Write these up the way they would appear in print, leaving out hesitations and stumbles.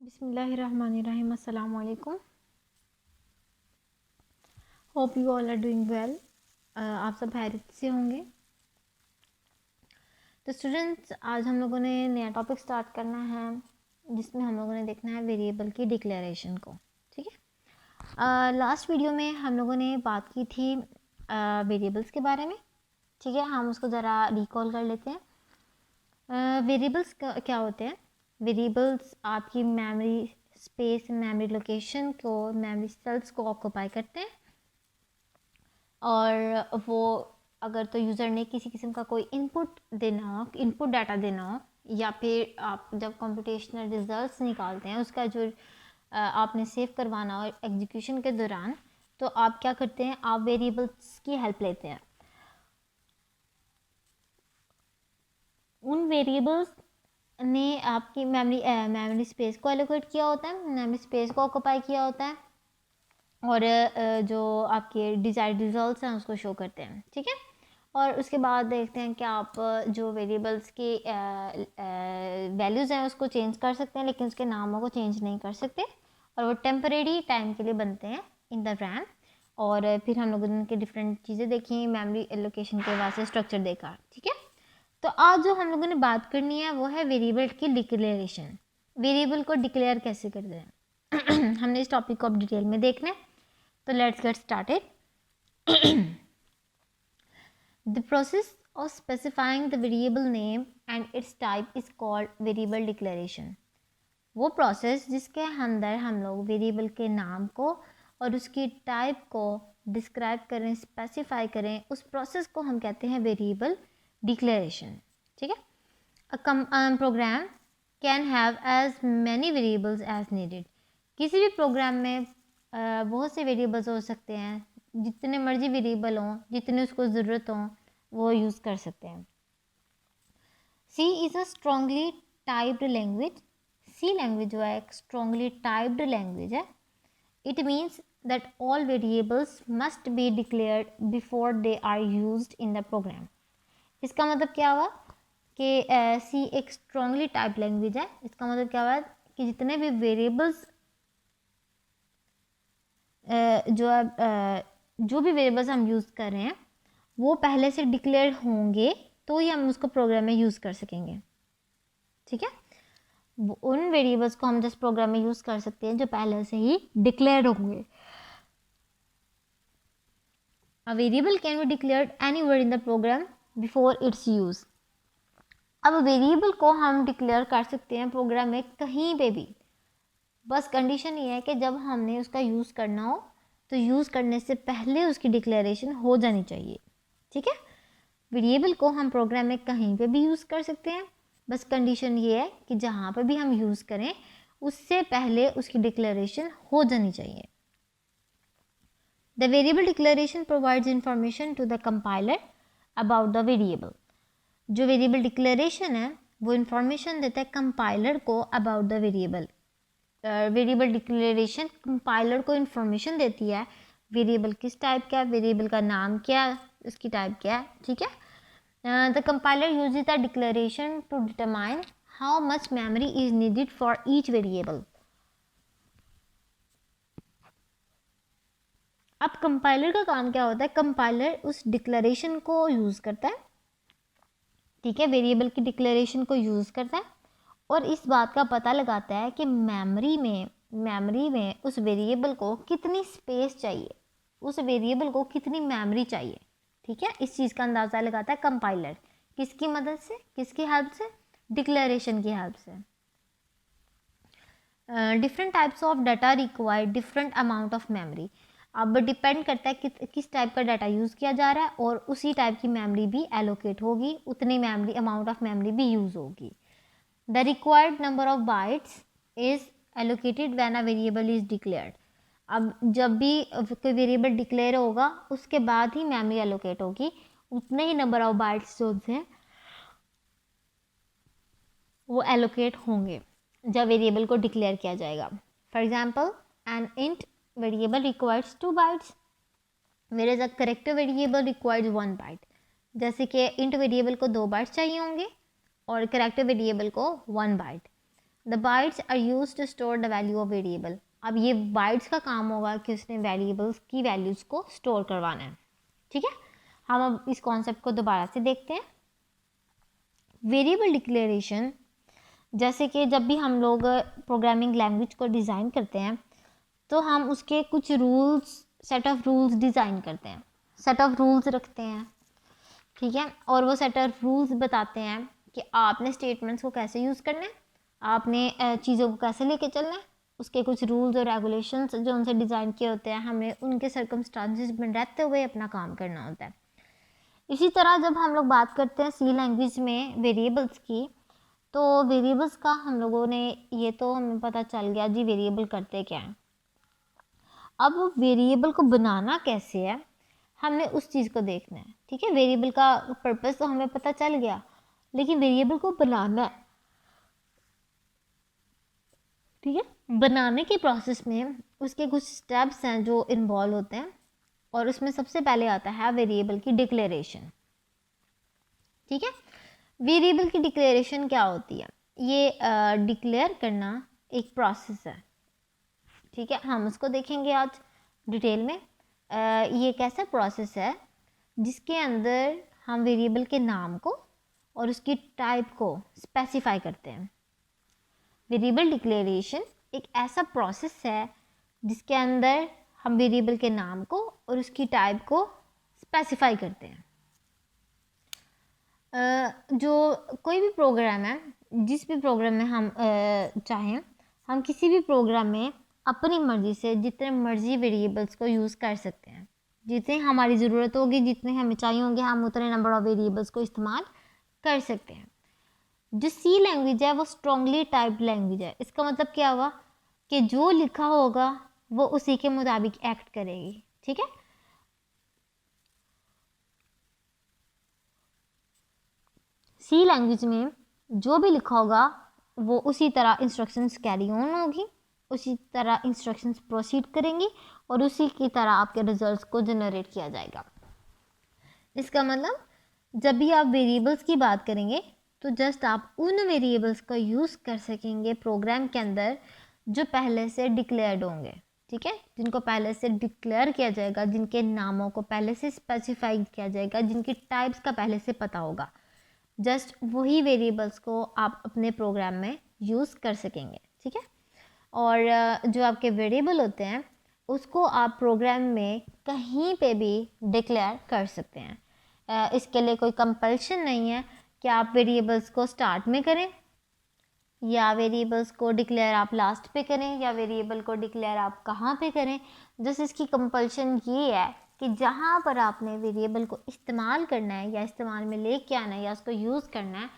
बिस्मिल्लाहिर्रहमानिर्रहीम। अस्सलाम वालेकुम। Hope you all are doing well. आप सब खैरियत से होंगे। तो स्टूडेंट्स, आज हम लोगों ने नया टॉपिक स्टार्ट करना है जिसमें हम लोगों ने देखना है वेरिएबल की डिक्लेरेशन को। ठीक है। लास्ट वीडियो में हम लोगों ने बात की थी वेरिएबल्स के बारे में। ठीक है, हम उसको ज़रा रिकॉल कर लेते हैं। वेरिएबल्स क्या होते हैं? वेरिएबल्स आपकी मेमोरी स्पेस, मेमोरी लोकेशन को, मेमोरी सेल्स को ऑक्यूपाई करते हैं। और वो अगर तो यूज़र ने किसी किस्म का कोई इनपुट देना हो, इनपुट डाटा देना हो, या फिर आप जब कंप्यूटेशनल रिजल्ट्स निकालते हैं उसका जो आपने सेव करवाना हो एग्जीक्यूशन के दौरान, तो आप क्या करते हैं? आप वेरिएबल्स की हेल्प लेते हैं। उन वेरिएबल्स ने आपकी मेमोरी स्पेस को एलोकेट किया होता है, मेमोरी स्पेस को ऑक्यूपाई किया होता है, और जो आपके डिज़ायर्ड रिजल्ट्स हैं उसको शो करते हैं। ठीक है। और उसके बाद देखते हैं कि आप जो वेरिएबल्स की वैल्यूज़ हैं उसको चेंज कर सकते हैं, लेकिन उसके नामों को चेंज नहीं कर सकते, और वो टेम्परेरी टाइम के लिए बनते हैं इन द रैम। और फिर हम लोगों ने उनकी डिफरेंट चीज़ें देखी, मेमोरी एलोकेशन के वास्ते स्ट्रक्चर देखा। ठीक है। तो आज जो हम लोगों ने बात करनी है वो है वेरिएबल की डिक्लेरेशन। वेरिएबल को डिक्लेयर कैसे करते हैं हमने इस टॉपिक को अब डिटेल में देखना है। तो let's get started. The process of specifying the variable name and its type is called variable declaration. वो प्रोसेस जिसके अंदर हम लोग वेरिएबल के नाम को और उसकी टाइप को डिस्क्राइब करें, स्पेसिफाई करें, उस प्रोसेस को हम कहते हैं वेरिएबल डिक्लेरेशन। ठीक है। A program can have as many variables as needed. किसी भी प्रोग्राम में बहुत से वेरिएबल्स हो सकते हैं, जितने मर्जी वेरिएबल हों, जितने उसको ज़रूरत हों वो यूज़ कर सकते हैं। C is a strongly typed language. C language जो है एक स्ट्रॉन्गली टाइप्ड लैंग्वेज है। It means that all variables must be declared before they are used in the program. इसका मतलब क्या हुआ कि सी एक स्ट्रॉन्गली टाइप लैंग्वेज है। इसका मतलब क्या हुआ कि जितने भी वेरिएबल्स जो भी वेरिएबल्स हम यूज़ कर रहे हैं वो पहले से डिक्लेयर होंगे, तो ही हम उसको प्रोग्राम में यूज़ कर सकेंगे। ठीक है। उन वेरिएबल्स को हम जस्ट प्रोग्राम में यूज़ कर सकते हैं जो पहले से ही डिक्लेयर होंगे। A variable can be declared anywhere in the program before its use. अब वेरिएबल को हम डिक्लेयर कर सकते हैं प्रोग्राम में कहीं पे भी, बस कंडीशन ये है कि जब हमने उसका यूज़ करना हो तो यूज़ करने से पहले उसकी डिक्लेरेशन हो जानी चाहिए। ठीक है। वेरिएबल को हम प्रोग्राम में कहीं पे भी यूज़ कर सकते हैं, बस कंडीशन ये है कि जहाँ पे भी हम यूज़ करें उससे पहले उसकी डिक्लेरेशन हो जानी चाहिए। The variable declaration provides information to the compiler about the variable. जो वेरिएबल डिक्लेरेशन है वो इंफॉर्मेशन देता है कंपाइलर को about the variable. Variable declaration compiler को इंफॉर्मेशन देती है वेरिएबल किस टाइप का है, वेरिएबल का नाम क्या है, उसकी टाइप क्या है। ठीक है। The compiler uses the declaration to determine how much memory is needed for each variable. अब कंपाइलर का काम क्या होता है? कंपाइलर उस डिक्लेरेशन को यूज़ करता है। ठीक है, वेरिएबल की डिक्लेरेशन को यूज़ करता है और इस बात का पता लगाता है कि मेमोरी में उस वेरिएबल को कितनी स्पेस चाहिए, उस वेरिएबल को कितनी मेमोरी चाहिए। ठीक है, इस चीज़ का अंदाज़ा लगाता है कंपाइलर। किसकी मदद से, किसकी हेल्प से? डिक्लेरेशन की हेल्प से। Different types of data require different amount of memory. अब डिपेंड करता है किस टाइप का डाटा यूज़ किया जा रहा है, और उसी टाइप की मेमोरी भी एलोकेट होगी, उतनी मेमोरी अमाउंट ऑफ मेमोरी भी यूज़ होगी। The required number of bytes is allocated when a variable is declared. अब जब भी कोई वेरिएबल डिक्लेयर होगा उसके बाद ही मेमोरी एलोकेट होगी, उतने ही नंबर ऑफ बाइट्स जो हैं वो एलोकेट होंगे जब वेरिएबल को डिक्लेयर किया जाएगा। For example, an int variable requires 2 bytes whereas a corrective variable requires 1 byte. जैसे कि इंट वेरिएबल को 2 बाइट्स चाहिए होंगे और करेक्टिव वेरिएबल को 1 byte. The bytes are use to store the value of variable. अब ये बाइट्स का काम होगा कि उसने वेरिएबल्स की वैल्यूज़ को स्टोर करवाना है। ठीक है, हम अब इस कॉन्सेप्ट को दोबारा से देखते हैं। वेरिएबल डिक्लेरेशन, जैसे कि जब भी हम लोग प्रोग्रामिंग लैंग्वेज को डिज़ाइन करते हैं तो हम उसके कुछ rules, set of rules design करते हैं, सेट ऑफ रूल्स रखते हैं। ठीक है, और वो सेट ऑफ रूल्स बताते हैं कि आपने स्टेटमेंट्स को कैसे यूज़ करना है, आपने चीज़ों को कैसे लेके चलना है। उसके कुछ रूल्स और रेगुलेशंस जो उनसे डिज़ाइन किए होते हैं, हमें उनके सर्कमस्टांसेस में रहते हुए अपना काम करना होता है। इसी तरह जब हम लोग बात करते हैं सी लैंग्वेज में वेरिएबल्स की, तो वेरिएबल्स का हम लोगों ने, ये तो हमें पता चल गया जी वेरिएबल करते क्या हैं। अब वेरिएबल को बनाना कैसे है, हमने उस चीज़ को देखना है। ठीक है, वेरिएबल का पर्पस तो हमें पता चल गया, लेकिन वेरिएबल को बनाना है। ठीक है, बनाने के प्रोसेस में उसके कुछ स्टेप्स हैं जो इन्वॉल्व होते हैं, और उसमें सबसे पहले आता है वेरिएबल की डिक्लेरेशन। ठीक है, वेरिएबल की डिक्लेरेशन क्या होती है, ये डिक्लेयर करना एक प्रोसेस है। ठीक है, हम उसको देखेंगे आज डिटेल में। ये एक ऐसा प्रोसेस है जिसके अंदर हम वेरिएबल के नाम को और उसकी टाइप को स्पेसिफाई करते हैं। वेरिएबल डिक्लेरेशन एक ऐसा प्रोसेस है जिसके अंदर हम वेरिएबल के नाम को और उसकी टाइप को स्पेसिफाई करते हैं। जो कोई भी प्रोग्राम है, जिस भी प्रोग्राम में हम चाहें, हम किसी भी प्रोग्राम में अपनी मर्ज़ी से जितने मर्ज़ी वेरिएबल्स को यूज़ कर सकते हैं। जितनी हमारी ज़रूरत होगी, जितने हमें चाहिए होंगे, हम उतने नंबर ऑफ़ वेरिएबल्स को इस्तेमाल कर सकते हैं। जो सी लैंग्वेज है वो स्ट्रॉन्गली टाइप्ड लैंग्वेज है। इसका मतलब क्या हुआ कि जो लिखा होगा वो उसी के मुताबिक एक्ट करेगी। ठीक है, सी लैंग्वेज में जो भी लिखा होगा वो उसी तरह इंस्ट्रक्शंस कैरी ऑन होगी, उसी तरह इंस्ट्रक्शंस प्रोसीड करेंगी, और उसी की तरह आपके रिजल्ट्स को जनरेट किया जाएगा। इसका मतलब जब भी आप वेरिएबल्स की बात करेंगे तो जस्ट आप उन वेरिएबल्स का यूज़ कर सकेंगे प्रोग्राम के अंदर जो पहले से डिक्लेयर्ड होंगे। ठीक है, जिनको पहले से डिक्लेयर किया जाएगा, जिनके नामों को पहले से स्पेसिफाई किया जाएगा, जिनकी टाइप्स का पहले से पता होगा, जस्ट वही वेरिएबल्स को आप अपने प्रोग्राम में यूज़ कर सकेंगे। ठीक है, और जो आपके वेरिएबल होते हैं उसको आप प्रोग्राम में कहीं पे भी डिक्लेयर कर सकते हैं। इसके लिए कोई कंपल्शन नहीं है कि आप वेरिएबल्स को स्टार्ट में करें, या वेरिएबल्स को डिक्लेयर आप लास्ट पे करें, या वेरिएबल को डिक्लेयर आप कहाँ पे करें। जस्ट इसकी कंपल्शन ये है कि जहाँ पर आपने वेरिएबल को इस्तेमाल करना है या इस्तेमाल में लेके आना है या उसको यूज़ करना है,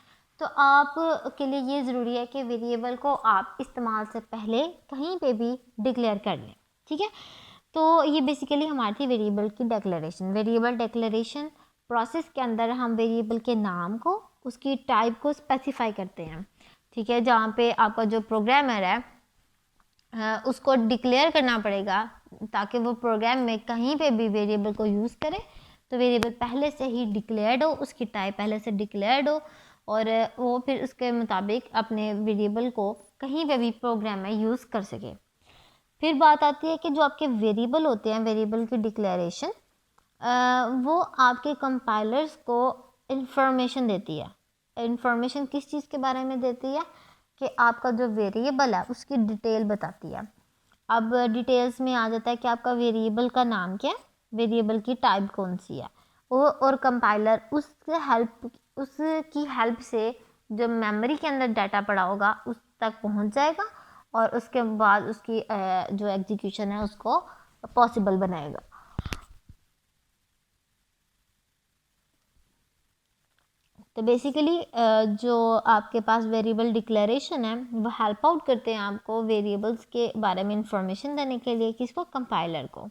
तो आप के लिए ये ज़रूरी है कि वेरिएबल को आप इस्तेमाल से पहले कहीं पे भी डिक्लेयर कर लें। ठीक है, तो ये बेसिकली हमारी थी वेरिएबल की डिक्लेरेशन। वेरिएबल डिक्लेरेशन प्रोसेस के अंदर हम वेरिएबल के नाम को, उसकी टाइप को स्पेसिफाई करते हैं। ठीक है, जहाँ पे आपका जो प्रोग्रामर है उसको डिक्लेयर करना पड़ेगा ताकि वो प्रोग्राम में कहीं पे भी वेरिएबल को यूज़ करे तो वेरिएबल पहले से ही डिक्लेयर्ड हो, उसकी टाइप पहले से डिक्लेयर्ड हो, और वो फिर उसके मुताबिक अपने वेरिएबल को कहीं पे भी प्रोग्राम में यूज़ कर सके। फिर बात आती है कि जो आपके वेरिएबल होते हैं, वेरिएबल की डिक्लेरेशन वो आपके कंपाइलर्स को इंफॉर्मेशन देती है। इंफॉर्मेशन किस चीज़ के बारे में देती है कि आपका जो वेरिएबल है उसकी डिटेल बताती है। अब डिटेल्स में आ जाता है कि आपका वेरिएबल का नाम क्या है, वेरिएबल की टाइप कौन सी है, वो और कंपाइलर उसकी हेल्प से जो मेमोरी के अंदर डाटा पड़ा होगा उस तक पहुंच जाएगा, और उसके बाद उसकी जो एग्जीक्यूशन है उसको पॉसिबल बनाएगा। तो बेसिकली जो आपके पास वेरिएबल डिक्लेरेशन है वो हेल्प आउट करते हैं आपको वेरिएबल्स के बारे में इंफॉर्मेशन देने के लिए, किसको, कंपाइलर को।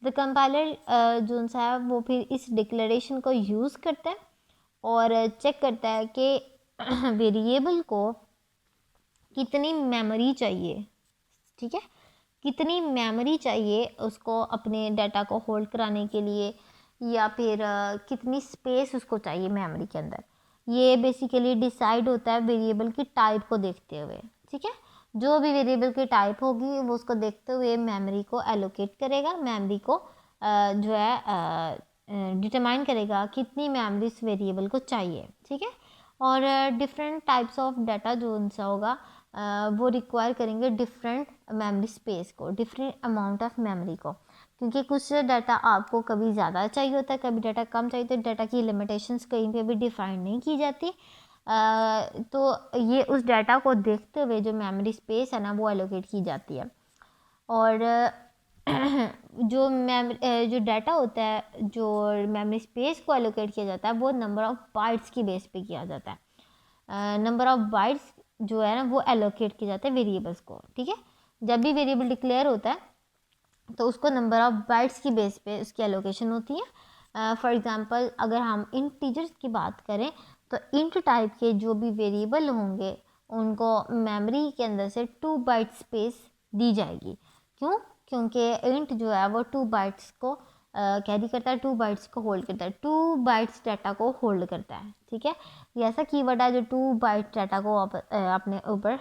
द कंपाइलर जो सा है वो फिर इस डिक्लेरेशन को यूज़ करता है और चेक करता है कि वेरिएबल को कितनी मेमोरी चाहिए। ठीक है, कितनी मेमोरी चाहिए उसको अपने डाटा को होल्ड कराने के लिए, या फिर कितनी स्पेस उसको चाहिए मेमोरी के अंदर। ये बेसिकली डिसाइड होता है वेरिएबल की टाइप को देखते हुए। ठीक है। जो भी वेरिएबल की टाइप होगी वो उसको देखते हुए मेमोरी को एलोकेट करेगा, मेमोरी को जो है डिटरमाइन करेगा कितनी मेमोरी इस वेरिएबल को चाहिए, ठीक है। और डिफरेंट टाइप्स ऑफ डाटा जो उनसे होगा वो रिक्वायर करेंगे डिफरेंट मेमोरी स्पेस को, डिफरेंट अमाउंट ऑफ मेमोरी को, क्योंकि कुछ डाटा आपको कभी ज़्यादा चाहिए होता है, कभी डाटा कम चाहिए, तो डाटा की लिमिटेशंस कहीं पे भी डिफाइन नहीं की जाती। तो ये उस डाटा को देखते हुए जो मेमोरी स्पेस है ना वो एलोकेट की जाती है। और जो डाटा होता है, जो मेमोरी स्पेस को एलोकेट किया जाता है वो नंबर ऑफ बाइट्स की बेस पे किया जाता है। नंबर ऑफ बाइट्स जो है ना वो एलोकेट किया जाता है वेरिएबल्स को, ठीक है। जब भी वेरिएबल डिक्लेयर होता है तो उसको नंबर ऑफ बाइट्स की बेस पे उसकी एलोकेशन होती है। फॉर एग्जांपल अगर हम इंटीजर्स की बात करें तो इंट टाइप के जो भी वेरिएबल होंगे उनको मेमोरी के अंदर से 2 बाइट स्पेस दी जाएगी। क्यों? क्योंकि इंट जो है वो 2 बाइट्स को कैरी करता है, 2 बाइट्स को होल्ड करता है, 2 बाइट्स डाटा को होल्ड करता है, ठीक है। ये ऐसा कीवर्ड है जो 2 बाइट डाटा को अपने ऊपर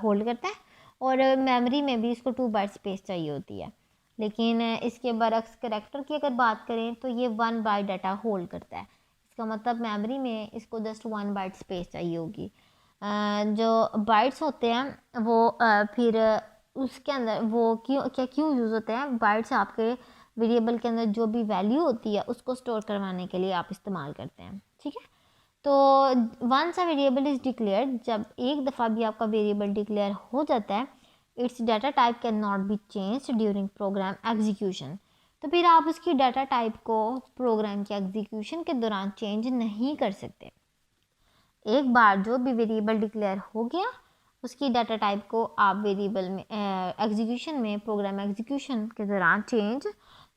होल्ड करता है, और मेमोरी में भी इसको 2 बाइट स्पेस चाहिए होती है। लेकिन इसके बरक्स करैक्टर की अगर बात करें तो ये 1 बाइट डाटा होल्ड करता है। इसका मतलब मेमोरी में इसको जस्ट 1 बाइट स्पेस चाहिए होगी। जो बाइट्स होते हैं वो फिर उसके अंदर वो क्यों यूज़ होते हैं? बाइट्स आपके वेरिएबल के अंदर जो भी वैल्यू होती है उसको स्टोर करवाने के लिए आप इस्तेमाल करते हैं, ठीक है। तो once a variable is declared, जब एक दफ़ा भी आपका वेरिएबल डिक्लेयर हो जाता है, it's data type can not be change during program execution. तो फिर आप उसकी डाटा टाइप को प्रोग्राम के एग्जीक्यूशन के दौरान चेंज नहीं कर सकते। एक बार जो भी वेरिएबल डिक्लेयर हो गया उसकी डाटा टाइप को आप वेरिएबल में एग्जीक्यूशन में प्रोग्राम एग्जीक्यूशन के दौरान चेंज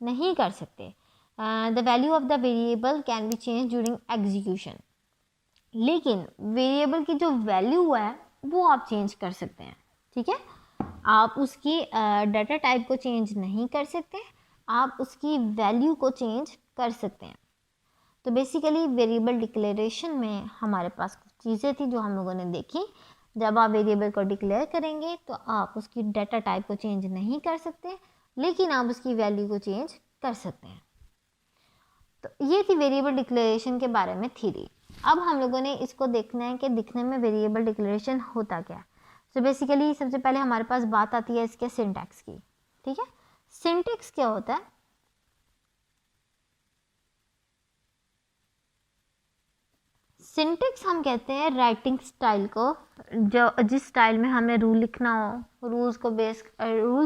नहीं कर सकते। The value of the variable can be change during execution, लेकिन वेरिएबल की जो वैल्यू है वो आप चेंज कर सकते हैं, ठीक है। आप उसकी डाटा टाइप को चेंज नहीं कर सकते, आप उसकी वैल्यू को चेंज कर सकते हैं। तो बेसिकली वेरिएबल डिक्लेरेशन में हमारे पास कुछ चीज़ें थी जो हम लोगों ने देखी। जब आप वेरिएबल को डिक्लेयर करेंगे तो आप उसकी डाटा टाइप को चेंज नहीं कर सकते, लेकिन आप उसकी वैल्यू को चेंज कर सकते हैं। तो ये थी वेरिएबल डिक्लेरेशन के बारे में थ्योरी। अब हम लोगों ने इसको देखना है कि दिखने में वेरिएबल डिक्लेरेशन होता क्या है। तो बेसिकली सबसे पहले हमारे पास बात आती है इसके सिंटैक्स की, ठीक है। सिंटैक्स क्या होता है? सिंटैक्स हम कहते हैं राइटिंग स्टाइल को, जो जिस स्टाइल में हमें रूल लिखना हो, रूल्स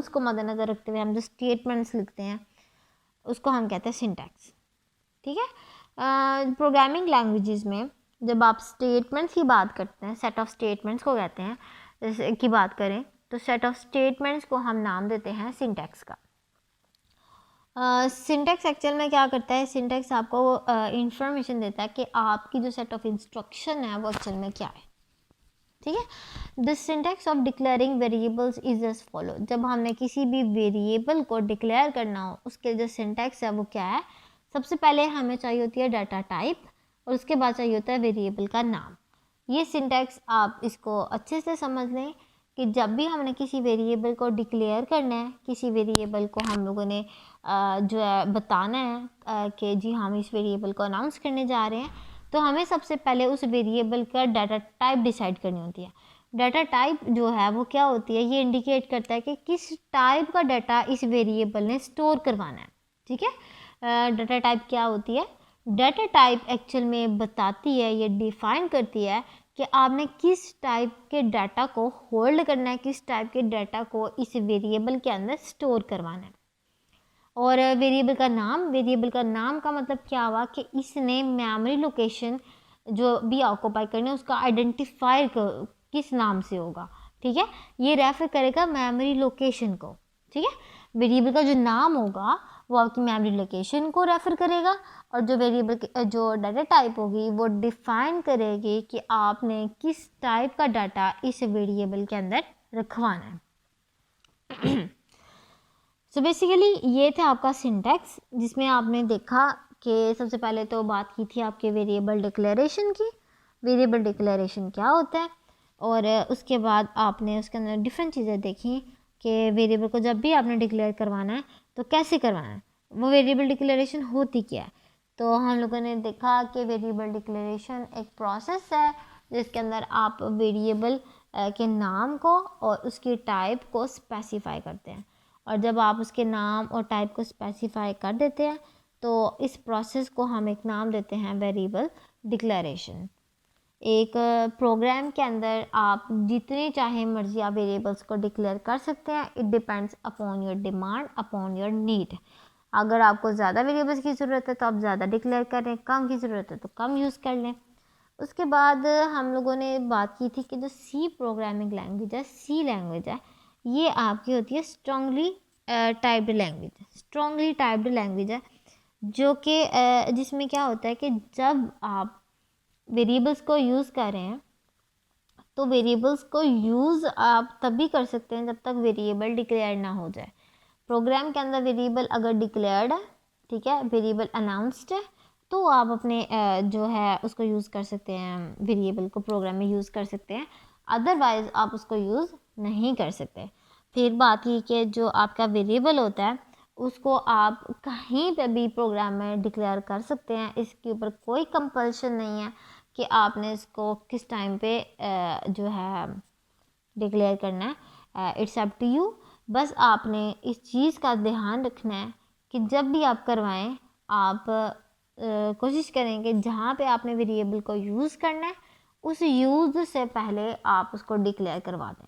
को मद्देनज़र रखते हुए हम जो स्टेटमेंट्स लिखते हैं उसको हम कहते हैं सिंटैक्स, ठीक है। प्रोग्रामिंग लैंग्वेजेस में जब आप स्टेटमेंट्स की बात करते हैं, सेट ऑफ स्टेटमेंट्स को कहते हैं, जैसे की बात करें तो सेट ऑफ स्टेटमेंट्स को हम नाम देते हैं सिंटैक्स का। सिंटैक्स एक्चुअल में क्या करता है? सिंटैक्स आपको इंफॉर्मेशन देता है कि आपकी जो सेट ऑफ इंस्ट्रक्शन है वो एक्चुअल में क्या है, ठीक है। The syntax of declaring variables is as follow. जब हमने किसी भी वेरिएबल को डिक्लेयर करना हो उसके जो सिंटैक्स है वो क्या है? सबसे पहले हमें चाहिए होती है डाटा टाइप, और उसके बाद चाहिए होता है वेरिएबल का नाम। ये सिंटैक्स आप इसको अच्छे से समझ लें कि जब भी हमने किसी वेरिएबल को डिक्लेयर करना है, किसी वेरिएबल को हम लोगों ने जो है बताना है कि जी हम इस वेरिएबल को अनाउंस करने जा रहे हैं, तो हमें सबसे पहले उस वेरिएबल का डाटा टाइप डिसाइड करनी होती है। डाटा टाइप जो है वो क्या होती है? ये इंडिकेट करता है कि किस टाइप का डाटा इस वेरिएबल ने स्टोर करवाना है, ठीक है। डाटा टाइप क्या होती है? डाटा टाइप एक्चुअल में बताती है, ये डिफाइन करती है कि आपने किस टाइप के डाटा को होल्ड करना है, किस टाइप के डाटा को इस वेरिएबल के अंदर स्टोर करवाना है। और वेरिएबल का नाम का मतलब क्या हुआ कि इसने मेमोरी लोकेशन जो भी ऑक्यूपाई करनी है उसका आइडेंटिफायर किस नाम से होगा, ठीक है। ये रेफर करेगा मेमोरी लोकेशन को, ठीक है। वेरिएबल का जो नाम होगा वो आपकी मेमोरी लोकेशन को रेफर करेगा, और जो वेरिएबल जो डाटा टाइप होगी वो डिफाइन करेगी कि आपने किस टाइप का डाटा इस वेरिएबल के अंदर रखवाना है। सो बेसिकली ये था आपका सिंटैक्स, जिसमें आपने देखा कि सबसे पहले तो बात की थी आपके वेरिएबल डिक्लेरेशन की। वेरिएबल डिक्लेरेशन क्या होता है? और उसके बाद आपने उसके अंदर डिफरेंट चीज़ें देखी कि वेरिएबल को जब भी आपने डिक्लेयर करवाना है तो कैसे करवाना है, वो वेरिएबल डिक्लेरेशन होती क्या है। तो हम लोगों ने देखा कि वेरिएबल डिक्लेरेशन एक प्रोसेस है जिसके अंदर आप वेरिएबल के नाम को और उसकी टाइप को स्पेसिफाई करते हैं, और जब आप उसके नाम और टाइप को स्पेसिफाई कर देते हैं तो इस प्रोसेस को हम एक नाम देते हैं वेरिएबल डिक्लेरेशन। एक प्रोग्राम के अंदर आप जितने चाहे मर्जी आप वेरिएबल्स को डिक्लेयर कर सकते हैं। It depends upon your demand, upon your need. अगर आपको ज़्यादा वेरिएबल्स की ज़रूरत है तो आप ज़्यादा डिक्लेयर करें, कम की ज़रूरत है तो कम यूज़ कर लें। उसके बाद हम लोगों ने बात की थी कि जो सी प्रोग्रामिंग लैंग्वेज है, सी लैंग्वेज है, ये आपकी होती है strongly typed language. Strongly typed language है जो कि जिसमें क्या होता है कि जब आप वेरिएबल्स को यूज़ कर रहे हैं तो वेरिएबल्स को यूज़ आप तभी कर सकते हैं जब तक वेरिएबल डिक्लेयर ना हो जाए। प्रोग्राम के अंदर वेरिएबल अगर डिक्लेयर्ड है, ठीक है, वेरिएबल अनाउंस्ड है, तो आप अपने जो है उसको यूज़ कर सकते हैं, वेरिएबल को प्रोग्राम में यूज़ कर सकते हैं, अदरवाइज़ आप उसको यूज़ नहीं कर सकते। फिर बात की कि जो आपका वेरिएबल होता है उसको आप कहीं पे भी प्रोग्राम में डिक्लेयर कर सकते हैं, इसके ऊपर कोई कंपल्शन नहीं है कि आपने इसको किस टाइम पे जो है डिक्लेयर करना है। It's up to you. बस आपने इस चीज़ का ध्यान रखना है कि जब भी आप करवाएं आप कोशिश करें कि जहाँ पे आपने वेरिएबल को यूज़ करना है उस यूज़ से पहले आप उसको डिक्लेयर करवा दें।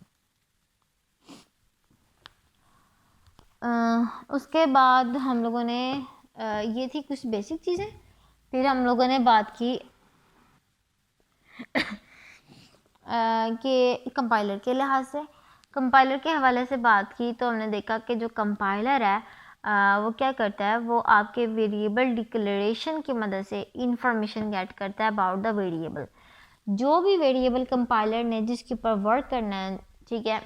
उसके बाद हम लोगों ने ये थी कुछ बेसिक चीज़ें। फिर हम लोगों ने बात की कि कंपाइलर के लिहाज से, कंपाइलर के हवाले से बात की तो हमने देखा कि जो कंपाइलर है वो क्या करता है, वो आपके वेरिएबल डिक्लेरेशन की मदद से इंफॉर्मेशन गेट करता है अबाउट द वेरिएबल। जो भी वेरिएबल कंपाइलर ने जिसके ऊपर वर्क करना है, ठीक है,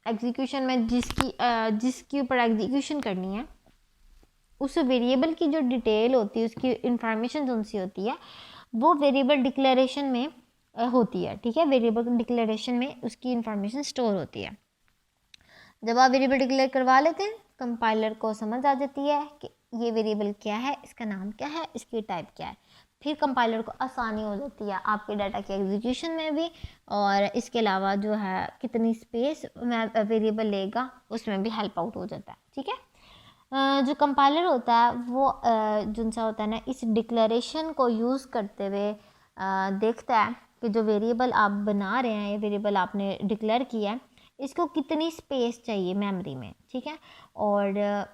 एग्जीक्यूशन में जिसके ऊपर एग्जीक्यूशन करनी है, उस वेरिएबल की जो डिटेल होती है, उसकी इंफॉर्मेशन जो सी होती है, वो वेरिएबल डिक्लेरेशन में होती है। ठीक है, वेरिएबल डिक्लेरेशन में उसकी इंफॉर्मेशन स्टोर होती है। जब आप वेरिएबल डिक्लेयर करवा लेते हैं, कंपाइलर को समझ आ जाती है कि ये वेरिएबल क्या है, इसका नाम क्या है, इसकी टाइप क्या है। फिर कंपाइलर को आसानी हो जाती है आपके डाटा के एग्जीक्यूशन में भी, और इसके अलावा जो है कितनी स्पेस वेरिएबल लेगा उसमें भी हेल्प आउट हो जाता है। ठीक है, जो कंपाइलर होता है वो जो सा होता है ना, इस डिक्लेरेशन को यूज़ करते हुए देखता है कि जो वेरिएबल आप बना रहे हैं, ये वेरिएबल आपने डिक्लेयर किया है, इसको कितनी स्पेस चाहिए मेमोरी में। ठीक है, और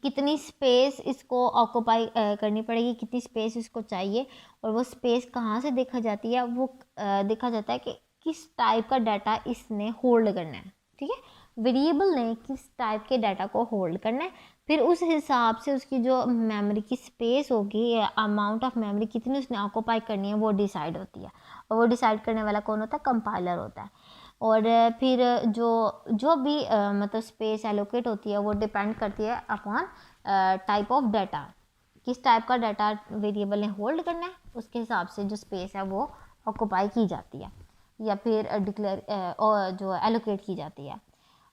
कितनी स्पेस इसको ऑक्यूपाई करनी पड़ेगी, कितनी स्पेस इसको चाहिए, और वो स्पेस कहाँ से देखा जाती है, वो देखा जाता है कि किस टाइप का डाटा इसने होल्ड करना है। ठीक है, वेरिएबल ने किस टाइप के डाटा को होल्ड करना है, फिर उस हिसाब से उसकी जो मेमोरी की स्पेस होगी या अमाउंट ऑफ मेमोरी कितनी उसने ऑक्यूपाई करनी है वो डिसाइड होती है, और वो डिसाइड करने वाला कौन होता है, कंपाइलर होता है। और फिर जो भी मतलब स्पेस एलोकेट होती है वो डिपेंड करती है अपॉन टाइप ऑफ डाटा, किस टाइप का डाटा वेरिएबल ने होल्ड करना है, उसके हिसाब से जो स्पेस है वो ऑक्यूपाई की जाती है या फिर डिक्लेयर और जो एलोकेट की जाती है।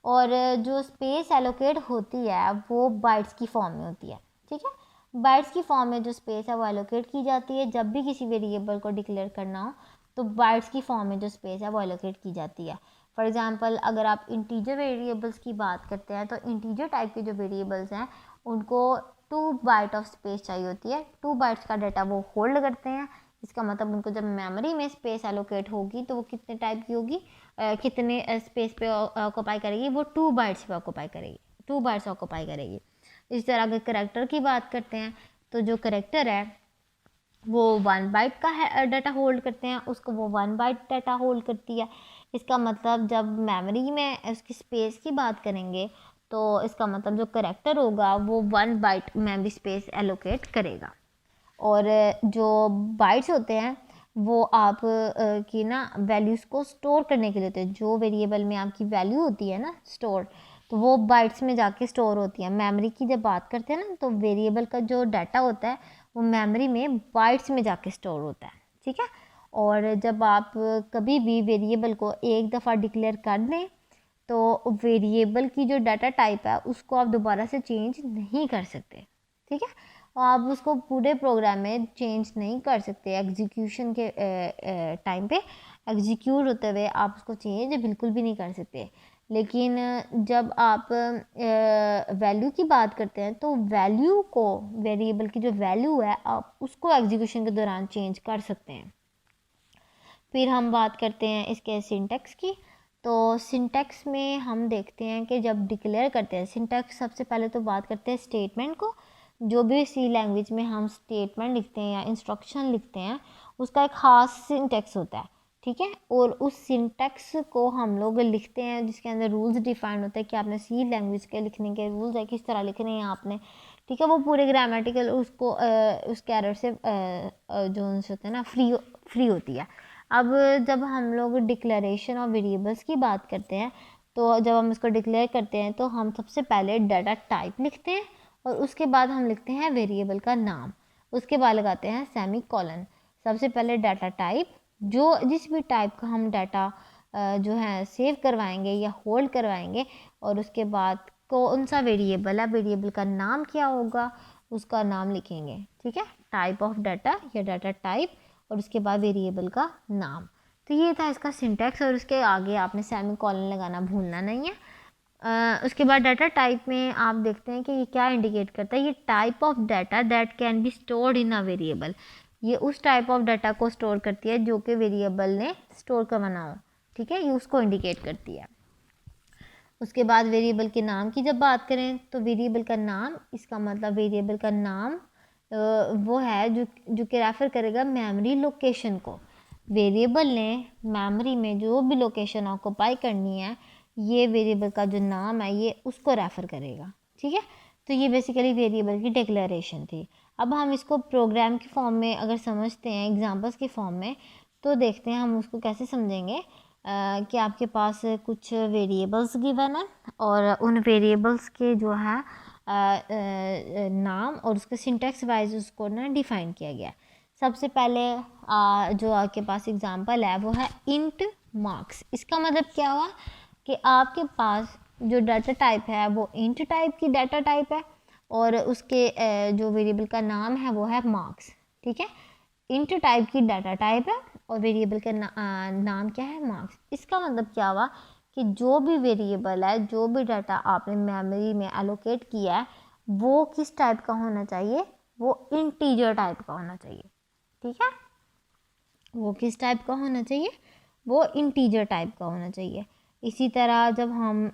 और जो स्पेस एलोकेट होती है वो बाइट्स की फॉर्म में होती है। ठीक है, बाइट्स की फॉर्म में जो स्पेस है वो एलोकेट की जाती है। जब भी किसी वेरिएबल को डिक्लेयर करना हो तो बाइट्स की फॉर्म में जो स्पेस है वो एलोकेट की जाती है। फॉर एग्जांपल अगर आप इंटीजर वेरिएबल्स की बात करते हैं तो इंटीजर टाइप के जो वेरिएबल्स हैं उनको 2 बाइट ऑफ स्पेस चाहिए होती है। 2 बाइट्स का डाटा वो होल्ड करते हैं। इसका मतलब उनको जब मेमोरी में स्पेस एलोकेट होगी तो वो कितने टाइप की होगी, कितने स्पेस पे ऑक्यूपाई करेगी, वो 2 बाइट्स पे ऑक्यूपाई करेगी, 2 बाइट्स ऑक्यूपाई करेगी। इस तरह अगर करेक्टर की बात करते हैं तो जो करेक्टर है वो 1 बाइट का है डाटा होल्ड करते हैं, उसको वो 1 बाइट डाटा होल्ड करती है। इसका मतलब जब मेमोरी में उसकी स्पेस की बात करेंगे तो इसका मतलब जो करेक्टर होगा वो 1 बाइट मेमोरी स्पेस एलोकेट करेगा। और जो बाइट्स होते हैं वो आप की ना वैल्यूज़ को स्टोर करने के लिए होते हैं। जो वेरिएबल में आपकी वैल्यू होती है ना स्टोर, तो वो बाइट्स में जाके स्टोर होती है। मेमोरी की जब बात करते हैं ना तो वेरिएबल का जो डाटा होता है वो मेमोरी में बाइट्स में जाके स्टोर होता है। ठीक है, और जब आप कभी भी वेरिएबल को एक दफ़ा डिक्लेयर कर दें तो वेरिएबल की जो डाटा टाइप है उसको आप दोबारा से चेंज नहीं कर सकते, ठीक है। और आप उसको पूरे प्रोग्राम में चेंज नहीं कर सकते, एग्जीक्यूशन के टाइम पे एग्जीक्यूट होते हुए आप उसको चेंज बिल्कुल भी नहीं कर सकते। लेकिन जब आप वैल्यू की बात करते हैं तो वैल्यू को, वेरिएबल की जो वैल्यू है आप उसको एग्जीक्यूशन के दौरान चेंज कर सकते हैं। फिर हम बात करते हैं इसके सिंटैक्स की। तो सिंटैक्स में हम देखते हैं कि जब डिक्लेयर करते हैं सिंटैक्स, सबसे पहले तो बात करते हैं स्टेटमेंट को। जो भी सी लैंग्वेज में हम स्टेटमेंट लिखते हैं या इंस्ट्रक्शन लिखते हैं उसका एक ख़ास सिंटैक्स होता है, ठीक है। और उस सिंटैक्स को हम लोग लिखते हैं जिसके अंदर रूल्स डिफाइंड होते हैं कि आपने सी लैंग्वेज के लिखने के रूल्स है, किस तरह लिखने हैं आपने, ठीक है। वो पूरे ग्रामेटिकल उसको उसके एरर से जो होते हैं ना फ्री होती है। अब जब हम लोग डिक्लेरेशन और वेरिएबल्स की बात करते हैं तो जब हम इसको डिक्लेयर करते हैं तो हम सबसे पहले डाटा टाइप लिखते हैं और उसके बाद हम लिखते हैं वेरिएबल का नाम, उसके बाद लगाते हैं सेमी कॉलन। सबसे पहले डाटा टाइप, जो जिस भी टाइप का हम डाटा जो है सेव करवाएंगे या होल्ड करवाएंगे, और उसके बाद कौन सा वेरिएबल है, वेरिएबल का नाम क्या होगा, उसका नाम लिखेंगे, ठीक है। टाइप ऑफ डाटा या डाटा टाइप और उसके बाद वेरिएबल का नाम। तो ये था इसका सिंटैक्स, और उसके आगे आपने सेमी कॉलन लगाना भूलना नहीं है। उसके बाद डाटा टाइप में आप देखते हैं कि ये क्या इंडिकेट करता है, ये type of data that can be stored in a variable. ये उस टाइप ऑफ डाटा को स्टोर करती है जो कि वेरिएबल ने स्टोर करवाना हो, ठीक है, ये उसको इंडिकेट करती है। उसके बाद वेरिएबल के नाम की जब बात करें तो वेरिएबल का नाम, इसका मतलब वेरिएबल का नाम वो है जो कि रेफ़र करेगा मेमोरी लोकेशन को। वेरिएबल ने मेमोरी में जो भी लोकेशन ऑक्यूपाई करनी है, ये वेरिएबल का जो नाम है ये उसको रेफ़र करेगा, ठीक है। तो ये बेसिकली वेरिएबल की डिक्लेरेशन थी। अब हम इसको प्रोग्राम की फॉर्म में अगर समझते हैं, एग्जांपल्स की फॉर्म में, तो देखते हैं हम उसको कैसे समझेंगे। कि आपके पास कुछ वेरिएबल्स गिवन है और उन वेरिएबल्स के जो है नाम और उसके सिंटैक्स वाइज उसको ना डिफ़ाइन किया गया। सबसे पहले जो आपके पास एग्जांपल है वो है इंट मार्क्स। इसका मतलब क्या हुआ कि आपके पास जो डाटा टाइप है वो इंट टाइप की डाटा टाइप है और उसके जो वेरिएबल का नाम है वो है मार्क्स, ठीक है। इंट टाइप की डाटा टाइप है और वेरिएबल का नाम क्या है, मार्क्स। इसका मतलब क्या हुआ कि जो भी वेरिएबल है, जो भी डाटा आपने मेमोरी में एलोकेट किया है, वो किस टाइप का होना चाहिए, वो इंटीजर टाइप का होना चाहिए, ठीक है। वो किस टाइप का होना चाहिए, वो इंटीजर टाइप का होना चाहिए। इसी तरह जब हम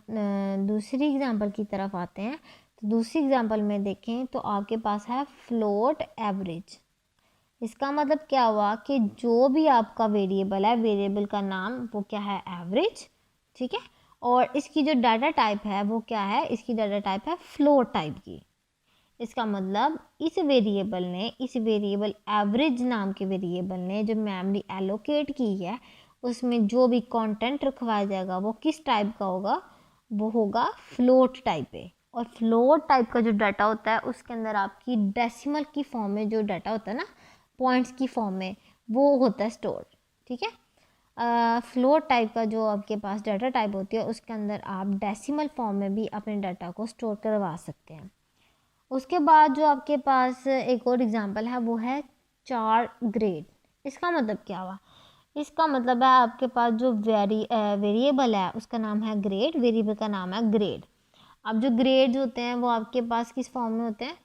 दूसरी एग्जांपल की तरफ आते हैं तो दूसरी एग्जांपल में देखें तो आपके पास है फ्लोट एवरेज। इसका मतलब क्या हुआ कि जो भी आपका वेरिएबल है, वेरिएबल का नाम वो क्या है, एवरेज, ठीक है। और इसकी जो डाटा टाइप है वो क्या है, इसकी डाटा टाइप है फ्लोट टाइप की। इसका मतलब इस वेरिएबल एवरेज नाम के वेरिएबल ने जो मेमोरी एलोकेट की है उसमें जो भी कंटेंट रखवाया जाएगा वो किस टाइप का होगा, वो होगा फ्लोट टाइप पे। और फ्लोट टाइप का जो डाटा होता है उसके अंदर आपकी डेसिमल की फॉर्म में जो डाटा होता है ना, पॉइंट्स की फॉर्म में, वो होता है स्टोर, ठीक है। फ्लोट टाइप का जो आपके पास डाटा टाइप होती है उसके अंदर आप डेसिमल फॉर्म में भी अपने डाटा को स्टोर करवा सकते हैं। उसके बाद जो आपके पास एक और एग्जांपल है वो है चार ग्रेड। इसका मतलब क्या हुआ, इसका मतलब है आपके पास जो वेरिएबल है उसका नाम है ग्रेड, वेरिएबल का नाम है ग्रेड। अब जो ग्रेड्स होते हैं वो आपके पास किस फॉर्म में होते हैं,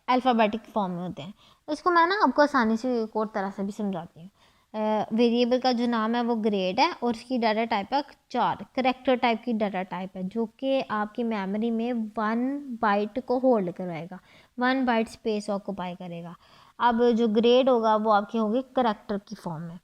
अल्फ़ाबेटिक फॉर्म में होते हैं। उसको मैं ना आपको आसानी से एक और तरह से भी समझाती हूँ। वेरिएबल का जो नाम है वो ग्रेड है और उसकी डाटा टाइप है चार, करेक्टर टाइप की डाटा टाइप है जो कि आपकी मेमोरी में 1 बाइट को होल्ड करवाएगा, 1 बाइट स्पेस ऑक्यूपाई करेगा। अब जो ग्रेड होगा वो आपकी होगी करेक्टर की फॉर्म में,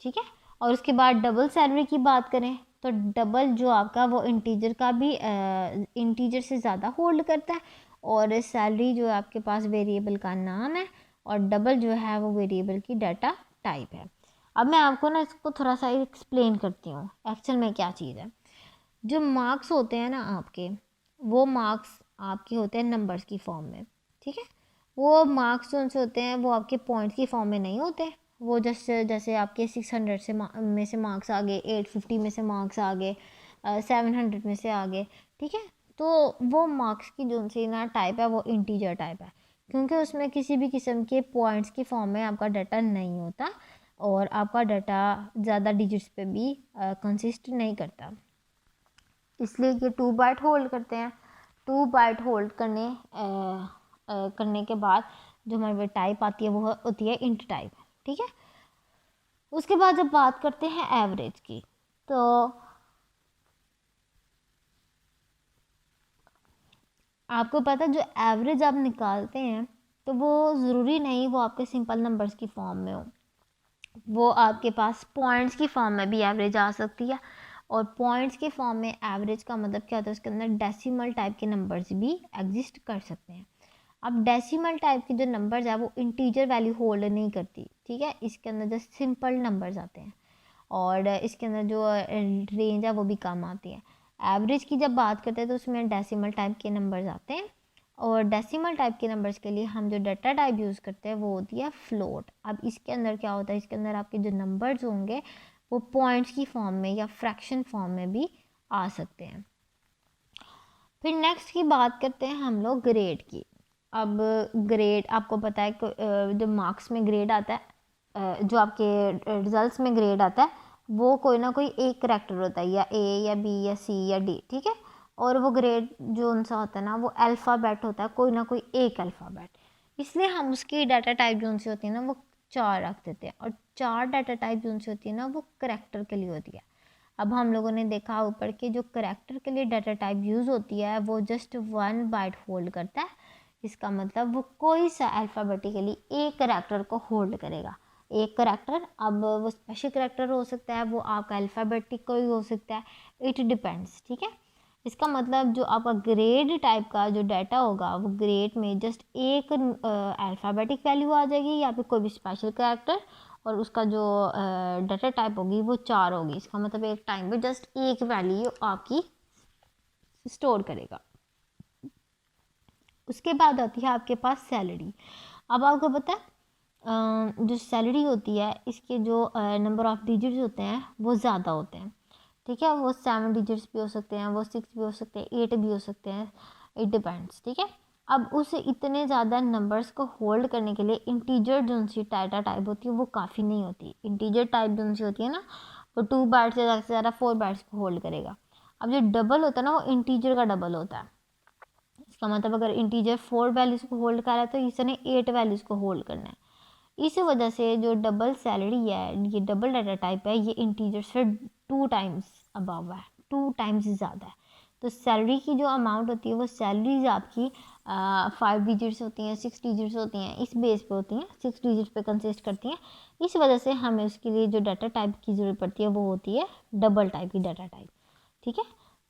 ठीक है। और उसके बाद डबल सैलरी की बात करें तो डबल जो आपका वो इंटीजर का भी इंटीजर से ज़्यादा होल्ड करता है, और सैलरी जो आपके पास वेरिएबल का नाम है और डबल जो है वो वेरिएबल की डाटा टाइप है। अब मैं आपको ना इसको थोड़ा सा एक्सप्लेन करती हूँ एक्चुअल में क्या चीज़ है। जो मार्क्स होते हैं ना आपके, वो मार्क्स आपके होते हैं नंबर्स की फॉर्म में, ठीक है। वो मार्क्स जो उनसे होते हैं वो आपके पॉइंट्स की फॉर्म में नहीं होते, वो जैसे आपके 600 से में से मार्क्स आ गए, 850 में से मार्क्स आ गए, 700 में से आ गए, ठीक है। तो वो मार्क्स की जो सी ना टाइप है वो इंटीजर टाइप है, क्योंकि उसमें किसी भी किस्म के पॉइंट्स की फॉर्म में आपका डाटा नहीं होता और आपका डाटा ज़्यादा डिजिट्स पे भी कंसिस्ट नहीं करता, इसलिए ये 2 बाइट होल्ड करते हैं। 2 बाइट होल्ड करने के बाद जो हमारी टाइप आती है वो होती है इंट टाइप, ठीक है। उसके बाद जब बात करते हैं एवरेज की, तो आपको पता है जो एवरेज आप निकालते हैं तो वो ज़रूरी नहीं वो आपके सिंपल नंबर्स की फॉर्म में हो, वो आपके पास पॉइंट्स की फॉर्म में भी एवरेज आ सकती है। और पॉइंट्स के फॉर्म में एवरेज का मतलब क्या होता है, उसके अंदर डेसिमल टाइप के नंबर्स भी एग्जिस्ट कर सकते हैं। अब डेसिमल टाइप के जो नंबर्स है वो इंटीजर वैल्यू होल्ड नहीं करती, ठीक है, इसके अंदर जो सिंपल नंबर्स आते हैं और इसके अंदर जो रेंज है वो भी कम आती है। एवरेज की जब बात करते हैं तो उसमें डेसिमल टाइप के नंबर्स आते हैं और डेसिमल टाइप के नंबर्स के लिए हम जो डाटा टाइप यूज़ करते हैं वो होती है फ्लोट। अब इसके अंदर क्या होता है, इसके अंदर आपके जो नंबर्स होंगे वो पॉइंट्स की फॉर्म में या फ्रैक्शन फॉर्म में भी आ सकते हैं। फिर नेक्स्ट की बात करते हैं हम लोग ग्रेड की। अब ग्रेड आपको पता है जो मार्क्स में ग्रेड आता है, जो आपके रिजल्ट्स में ग्रेड आता है वो कोई ना कोई एक करैक्टर होता है, या ए या बी या सी या डी, ठीक है। और वो ग्रेड जो उनसा होता है ना वो अल्फ़ाबेट होता है, कोई ना कोई एक अल्फ़ाबेट, इसलिए हम उसकी डाटा टाइप जो उनसे होती है ना वो 4 रख देते हैं। और 4 डाटा टाइप जो उनसे होती है ना वो करैक्टर के लिए होती है। अब हम लोगों ने देखा ऊपर के जो करैक्टर के लिए डाटा टाइप यूज़ होती है वो जस्ट 1 बाइट होल्ड करता है, इसका मतलब वो कोई सा अल्फ़ाबेटिकली एक करैक्टर को होल्ड करेगा, एक करैक्टर। अब वो स्पेशल करैक्टर हो सकता है, वो आपका अल्फ़ाबेटिक कोई हो सकता है, इट डिपेंड्स, ठीक है। इसका मतलब जो आपका ग्रेड टाइप का जो डाटा होगा वो ग्रेड में जस्ट एक अल्फ़ाबेटिक वैल्यू आ जाएगी या फिर कोई भी स्पेशल करैक्टर, और उसका जो डाटा टाइप होगी वो 4 होगी, इसका मतलब एक टाइम पे जस्ट एक वैल्यू आपकी स्टोर करेगा। उसके बाद आती है आपके पास सैलरी। अब आपको पता है जो सैलरी होती है इसके जो नंबर ऑफ़ डिजिट्स होते हैं वो ज़्यादा होते हैं, ठीक है। वो 7 डिजिट्स भी हो सकते हैं, वो 6 भी हो सकते हैं, 8 भी हो सकते हैं, इट डिपेंड्स, ठीक है। अब उस इतने ज़्यादा नंबर्स को होल्ड करने के लिए इंटीजर जो सी डाटा टाइप होती है वो काफ़ी नहीं होती। इंटीजर टाइप जो सी होती है ना वो 2 बाइट्स से ज़्यादा 4 बाइट्स को होल्ड करेगा। अब जो डबल होता है ना वो इंटीजर का डबल होता है, इसका मतलब अगर इंटीजर 4 वैल्यूज़ को होल्ड कर रहा है तो इसने 8 वैल्यूज़ को होल्ड करना है। इस वजह से जो डबल सैलरी है, ये डबल डाटा टाइप है, ये इंटीजर से 2 टाइम्स अबव है, 2 टाइम्स ज़्यादा है। तो सैलरी की जो अमाउंट होती है वो सैलरीज आपकी 5 डिजिट्स होती हैं, 6 डिजिट्स होती हैं, इस बेस पे होती हैं, 6 डिजिट्स पे कंसिस्ट करती हैं। इस वजह से हमें उसके लिए जो डाटा टाइप की ज़रूरत पड़ती है वो होती है डबल टाइप की डाटा टाइप, ठीक है।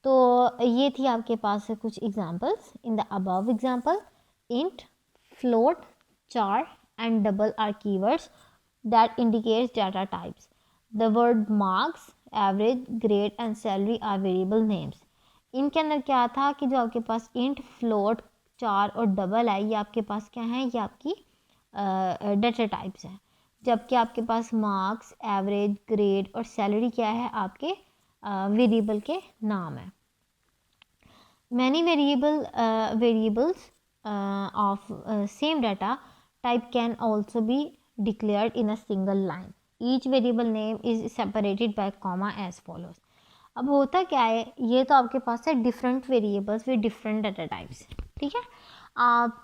तो ये थी आपके पास कुछ examples. In the above example int, float, चार and double are keywords that indicates data types. The word marks, average, grade and salary are variable names. इनके अंदर क्या था कि जो आपके पास int, float, चार और डबल है ये आपके पास क्या है, ये आपकी डाटा टाइप्स हैं, जबकि आपके पास मार्क्स, एवरेज, ग्रेड और सैलरी क्या है, आपके वेरिएबल के नाम है। Many variables of same data type can also be declared in a single line. Each variable name is separated by comma as follows. अब होता क्या है, ये तो आपके पास है different variables with different data types, ठीक है। आप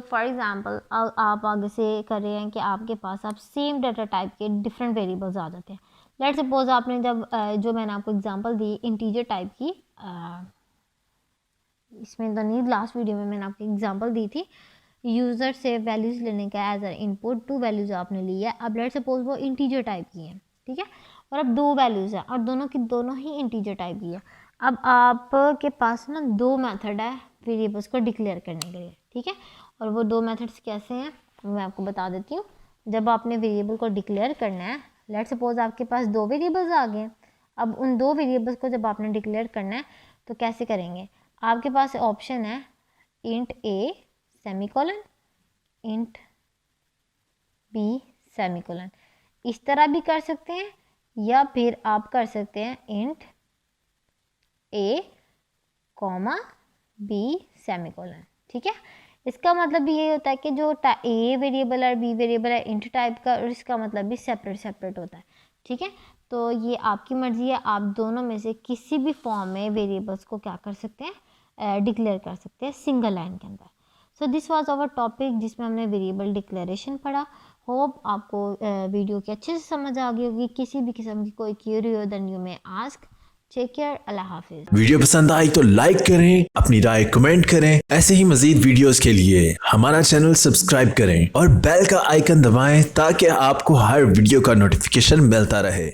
फॉर एग्जांपल आप आगे से कर रहे हैं कि आपके पास आप सेम डाटा टाइप के डिफरेंट वेरिएबल्स आ जाते हैं। लेट्स सपोज आपने जब जो मैंने आपको एग्जांपल दी इंटीजर टाइप की, इसमें तो नहीं, लास्ट वीडियो में मैंने आपको एग्जांपल दी थी यूज़र से वैल्यूज़ लेने का एज अ इनपुट, 2 वैल्यूज़ आपने ली है। अब लेट्स सपोज वो इंटीजर टाइप की है, ठीक है, और अब 2 वैल्यूज़ है और दोनों की दोनों ही इंटीजर टाइप की है। अब आपके पास ना 2 मेथड है वेरिएबल्स को डिक्लेयर करने के लिए, ठीक है। और वो 2 मेथड्स कैसे हैं मैं आपको बता देती हूँ। जब आपने वेरिएबल को डिक्लेयर करना है, लेट्स सपोज आपके पास 2 वेरिएबल्स आ गए। अब उन 2 वेरिएबल्स को जब आपने डिक्लेयर करना है तो कैसे करेंगे, आपके पास ऑप्शन है इंट ए सेमीकोलन इंट बी सेमीकोलन, इस तरह भी कर सकते हैं, या फिर आप कर सकते हैं इंट ए कॉमा बी सेमीकोलन। ठीक है, इसका मतलब भी ये होता है कि जो ए वेरिएबल और बी वेरिएबल है इंट टाइप का, और इसका मतलब भी सेपरेट सेपरेट होता है। ठीक है, तो ये आपकी मर्जी है, आप दोनों में से किसी भी फॉर्म में वेरिएबल्स को क्या कर सकते हैं, डिक्लेयर कर सकते हैं सिंगल लाइन के अंदर। So this was our topic जिसमें हमने वेरिएबल डिक्लेरेशन पढ़ा। होप आपको वीडियो की अच्छे से समझ आ गई होगी। किसी भी किस्म की कोई क्यूरी हो then you may ask. Take care, अल्लाह हाफिज। वीडियो पसंद आई तो लाइक करें, अपनी राय कमेंट करें। ऐसे ही मजीद वीडियोस के लिए हमारा चैनल सब्सक्राइब करें और बेल का आइकन दबाएं ताकि आपको हर वीडियो का नोटिफिकेशन मिलता रहे।